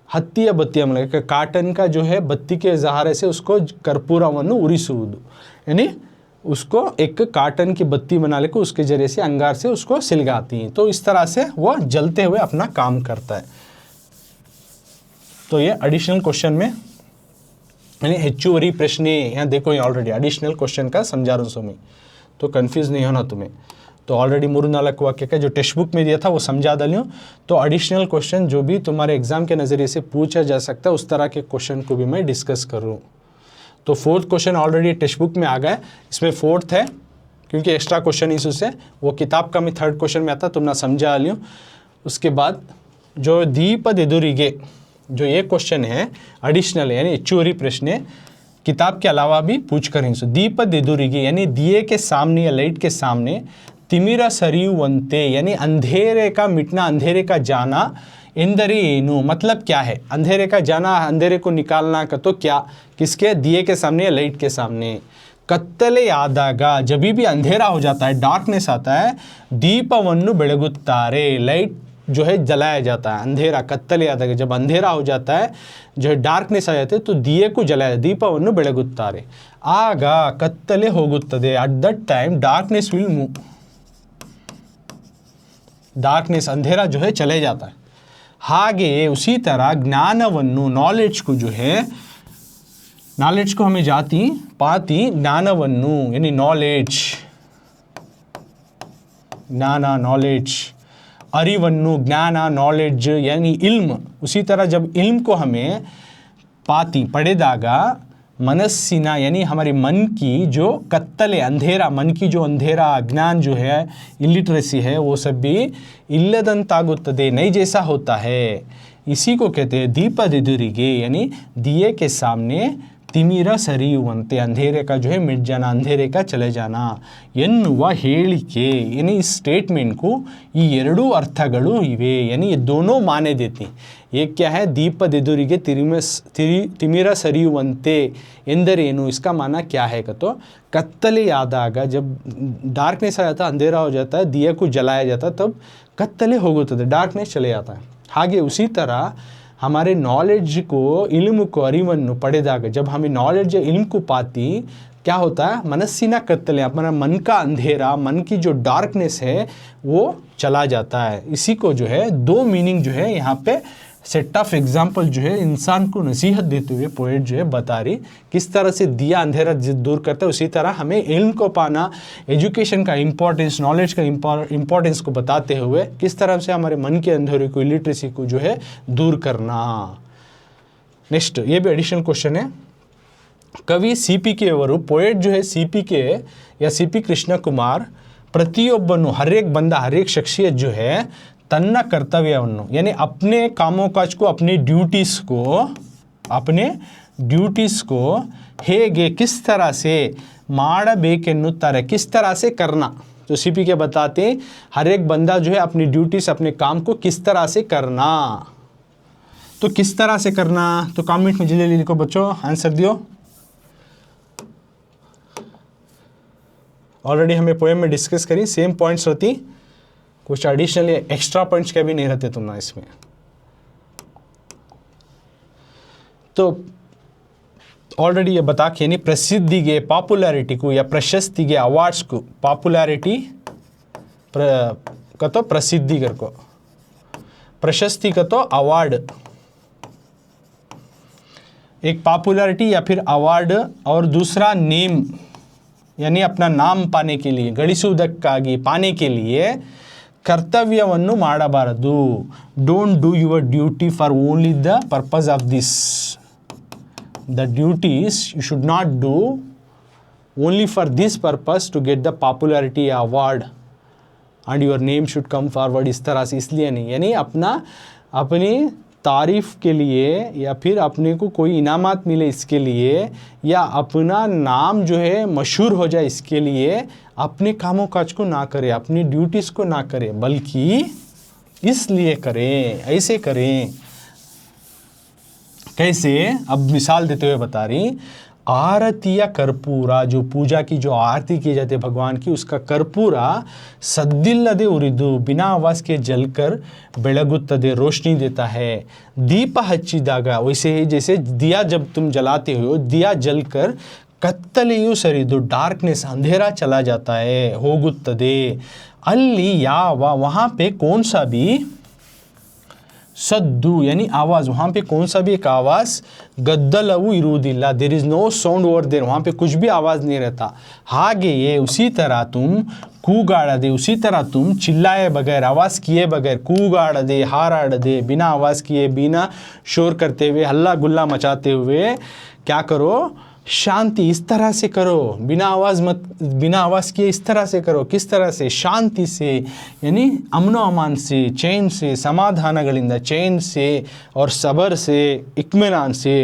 A: ಹತ್ತಿಯ ಬತ್ತಿಯ ಮೂಲಕ, काटन का जो है बत्ती के सहारे से उसको कर्पूरವನ್ನು उरिसुವುದು, यानी उसको एक काटन की बत्ती बना लेकर उसके जरिए से अंगार से उसको सिलगाती हैं। तो इस तरह से वह जलते हुए अपना काम करता है। तो ये एडिशनल क्वेश्चन में यानी ಹೆಚ್ಚುವರಿ प्रश्न, यहाँ देखो ये ऑलरेडी एडिशनल क्वेश्चन का समझा रहा हूँ सो मैं, तो कन्फ्यूज़ नहीं होना तुम्हें। तो ऑलरेडी 3-4 वाक्य का जो टेक्स्ट बुक में दिया था वो समझा डालियो। तो एडिशनल क्वेश्चन जो भी तुम्हारे एग्जाम के नज़रिए से पूछा जा सकता है उस तरह के क्वेश्चन को भी मैं डिस्कस करूँ। तो fourth question already text book में आ गया, इसमें फोर्थ है क्योंकि एक्स्ट्रा क्वेश्चन इस उससे, वो किताब का मैं थर्ड क्वेश्चन में आता, तुमने समझा लियो। उसके बाद जो दीपद एदुरिगे, जो ये क्वेश्चन है एडिशनल यानी ಹೆಚ್ಚುವರಿ प्रश्न, किताब के अलावा भी पूछ कर सो। दीपद एदुरिगे यानी दिए के सामने या लाइट के सामने, तिमिर सरियुವಂತೆ यानी अंधेरे का मिटना, अंधेरे का जाना, इंदरी एनु मतलब क्या है, अंधेरे का जाना, अंधेरे को निकालना का, तो क्या, किसके, दिए के सामने या लाइट के सामने। ಕತ್ತಲೆಯಾದಾಗ जब भी अंधेरा हो जाता है, डार्कनेस आता है, दीपवन्नु ಬೆಳಗುತ್ತಾರೆ, लाइट जो है जलाया जाता है। अंधेरा कत्तलेयाದಾಗ जब अंधेरा हो जाता है, जो है डार्कनेस आ जाते हैं, तो दिए को जलाया, दीपवन्नु ಬೆಳಗುತ್ತಾರೆ, ಆಗ ಕತ್ತಲೆ ಹೋಗುತ್ತದೆ। at that time darkness will move, darkness अंधेरा जो है चले जाता है। ಹಾಗೆಯೇ उसी तरह ज्ञानवन्नु, नॉलेज को जो है, नॉलेज को हमें जाति पाती ज्ञानवन्नु यानी नॉलेज, ज्ञान नॉलेज, अरिवन्नु ज्ञान नॉलेज यानी इल्म। उसी तरह जब इल्म को हमें पाती पढ़ेदागा मनस्सिना यानी हमारे मन की जो कत्तले अंधेरा, मन की जो अंधेरा अज्ञान जो है, इलिटरेसी है, वो सब भी इल्लदंतागुत्तदे, नहीं जैसा होता है। इसी को कहते हैं दीपदिदुरिगे यानी दिए के सामने तिमिर सरियुವಂತೆ, अंधेरे का जो है मिट जाना, अंधेरे का चले जाना ಎನ್ನುವ ಹೇಳಿಕೆ। यानी इस स्टेटमेंट को ये ಎರಡೂ ಅರ್ಥಗಳು ಇವೆ, यानी ये दोनों माने देती। एक क्या है, दीपदिदुरिगे तिमिर सरियुವಂತೆ ಎಂದರೇನು, इसका माना क्या है तो कत्तलेयाದಾಗ जब डार्कनेस आ जाता है, अंधेरा हो जाता है, दिए को जलाया जाता है, तब कत्तले ಹೋಗುತ್ತದೆ, डार्कनेस चले जाता है। ಹಾಗೆ उसी तरह हमारे नॉलेज को, इल्म को, अरिवन्नु पढ़ेदाग जब हमें नॉलेज इल्म को पाती, क्या होता है, मनस्सिना कत्तले, अपना मन का अंधेरा, मन की जो डार्कनेस है वो चला जाता है। इसी को जो है दो मीनिंग जो है यहाँ पे सेट ऑफ एग्जाम्पल जो है इंसान को नसीहत देते हुए पोएट जो है बता रही, किस तरह से दिया अंधेरा दूर करता है। उसी तरह हमें इल्म को पाना, एजुकेशन का इम्पोर्टेंस, नॉलेज का इम्पोर्टेंस को बताते हुए किस तरह से हमारे मन के अंधेरे को, इलिटरेसी को जो है दूर करना। नेक्स्ट ये भी एडिशनल क्वेश्चन है। कवि CPK ಅವರು, पोएट जो है CPK या CP कृष्ण कुमार, ಪ್ರತಿಯೊಬ್ಬನು हर एक बंदा, हर एक शख्सियत जो है तन्ना कर्तव्यವನ್ನು यानी अपने कामों काज को, अपने ड्यूटीज़ को ಹೇಗೆ, किस तरह से ಮಾಡಬೇಕೆನ್ನುತ್ತಾರೆ, किस तरह से करना। तो CPK बताते हर एक बंदा जो है अपनी ड्यूटीज़, अपने काम को किस तरह से करना। तो किस तरह से करना, तो कमेंट में जल्दी लिखो बच्चों, आंसर दियो। ऑलरेडी हमें पोएम में डिस्कस करी, सेम पॉइंट्स रहती, कुछ एडिशनल एक्स्ट्रा पॉइंट्स क्या भी नहीं रहते तुम ना इसमें। तो ऑलरेडी ये बता के यानी प्रसिद्धिगे, पॉपुलैरिटी को या प्रशस्तिगे, अवार्ड्स को, पॉपुलैरिटी का तो प्रसिद्धि कर को, प्रशस्ति का तो अवार्ड, एक पॉपुलैरिटी या फिर अवार्ड, और दूसरा नेम यानी अपना नाम पाने के लिए, ಗಳಿಸುವುದಕ್ಕಾಗಿ पाने के लिए ಕರ್ತವ್ಯವನ್ನು ಮಾಡಬಾರದು। Don't do your duty for only the purpose of this, the duties you should not do only for this purpose to get the popularity award and your name should come forward, इस तरह से इसलिए नहीं, यानी अपनी तारीफ़ के लिए या फिर अपने को कोई इनामात मिले इसके लिए, या अपना नाम जो है मशहूर हो जाए इसके लिए अपने कामों काज को ना करें, अपनी ड्यूटीज़ को ना करें, बल्कि इसलिए करें, ऐसे करें। कैसे, अब मिसाल देते हुए बता रही, आरतिया कर्पूरा, जो पूजा की जो आरती की जाती है भगवान की, उसका कर्पूरा सद्दिल्लदे उरिदु, बिना आवाज़ के जलकर बेಳಗುತ್ತದೆ, रोशनी देता है। दीप हच्चिदागा, वैसे ही जैसे दिया जब तुम जलाते हो, दिया जलकर ಕತ್ತಲೆಯು ಸರಿದು, डार्कनेस अंधेरा चला जाता है, ಹೋಗುತ್ತದೆ। ಅಲ್ಲಿ ಯಾವ, वहाँ पे कौन सा भी सद्दु यानी आवाज़, वहाँ पे कौन सा भी एक आवाज़, गद्दलवु इरुವುದಿಲ್ಲ, there is no sound over there, वहाँ पे कुछ भी आवाज़ नहीं रहता। ಹಾಗೆಯೇ उसी तरह तुम ಕೂಗಾಡದೆ, उसी तरह तुम चिल्लाए बगैर, आवाज़ किए बगैर, ಕೂಗಾಡದೆ, हाराडದೆ, बिना आवाज़ किए, बिना शोर करते हुए, हल्ला गुल्ला मचाते हुए क्या करो, शांति इस तरह से करो, बिना आवाज़ किए इस तरह से करो। किस तरह से, शांति से, यानी अमनो अमान से, चैन से, समाधानಗಳಿಂದ, चैन से और सबर से, इत्मीनान से,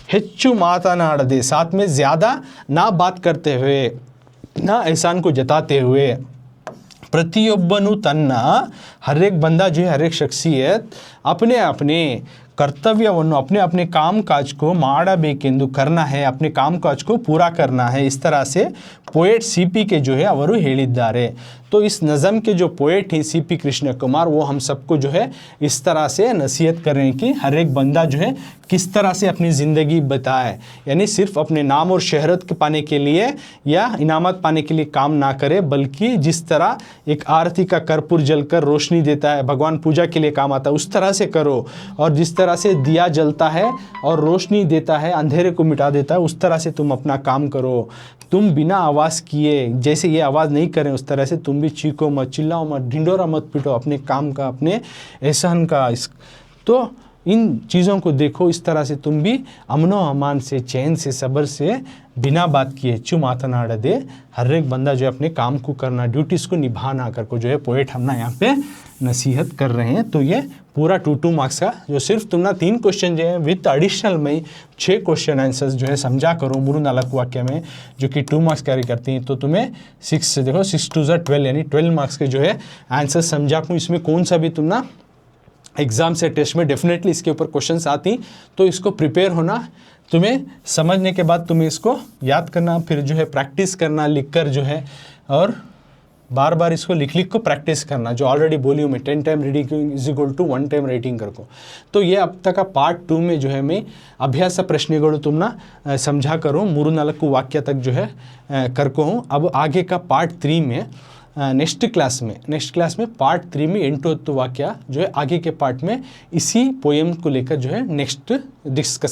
A: ಹೆಚ್ಚು ಮಾತನಾಡದೆ, साथ में ज़्यादा ना बात करते हुए, ना एहसान को जताते हुए, ಪ್ರತಿಯೊಬ್ಬನು ತನ್ನ, हर एक बंदा जो है, हर एक शख्सियत अपने अपने ಕರ್ತವ್ಯವನ್ನು अपने अपने काम काज को ಮಾಡಬೇಕೆಂದು करना है, अपने काम काज को पूरा करना है, इस तरह से पोएट सीपी के जो है ಅವರು ಹೇಳಿದ್ದಾರೆ। तो इस नज़म के जो पोएट हैं सीपी कृष्ण कुमार, वो हम सबको जो है इस तरह से नसीहत कर रहे हैं कि हर एक बंदा जो है किस तरह से अपनी ज़िंदगी बताए, यानी सिर्फ अपने नाम और शहरत पाने के लिए या इनामत पाने के लिए काम ना करे, बल्कि जिस तरह एक आरती का कर्पूर जलकर रोशनी देता है, भगवान पूजा के लिए काम आता है, उस तरह से करो। और जिस तरह से दिया जलता है और रोशनी देता है, अंधेरे को मिटा देता है, उस तरह से तुम अपना काम करो। तुम बिना आवाज़ किए, जैसे ये आवाज़ नहीं करें उस तरह से तुम भी चीखो मत, चिल्लाओ मत, ढिंडोरा मत पीटो अपने काम का, अपने एहसान का। तो इन चीज़ों को देखो, इस तरह से तुम भी अमनो अमान से, चैन से, सब्र से, बिना बात किए चुप मातनाड़े हर एक बंदा जो है अपने काम को करना, ड्यूटीज़ को निभाना कर को जो है पोएट हमना यहाँ पे नसीहत कर रहे हैं। तो ये पूरा 2 मार्क्स का जो सिर्फ तुम ना 3 क्वेश्चन जो है विथ एडिशनल में 6 क्वेश्चन आंसर्स जो है समझा करो 3-4 वाक्य में, जो कि 2 मार्क्स कैरी करती हैं। तो तुम्हें 6 से देखो 6 2 12 यानी 12 मार्क्स के जो है आंसर समझा को, इसमें कौन सा भी तुम ना एग्ज़ाम से टेस्ट में डेफिनेटली इसके ऊपर क्वेश्चंस आती, तो इसको प्रिपेयर होना, तुम्हें समझने के बाद तुम्हें इसको याद करना, फिर जो है प्रैक्टिस करना लिख कर जो है, और बार बार इसको लिख को प्रैक्टिस करना, जो ऑलरेडी बोली हूँ मैं 10 time reading is equal to 1 time writing कर को। तो ये अब तक का पार्ट 2 में जो है मैं अभ्यास प्रश्नಗಳು तुम ना समझा करो 3-4 वाक्य तक जो है कर को हूँ। अब आगे का पार्ट 3 में नेक्स्ट क्लास में पार्ट 3 में 8 वाक्य जो है आगे के पार्ट में इसी पोएम को लेकर जो है नेक्स्ट डिस्कस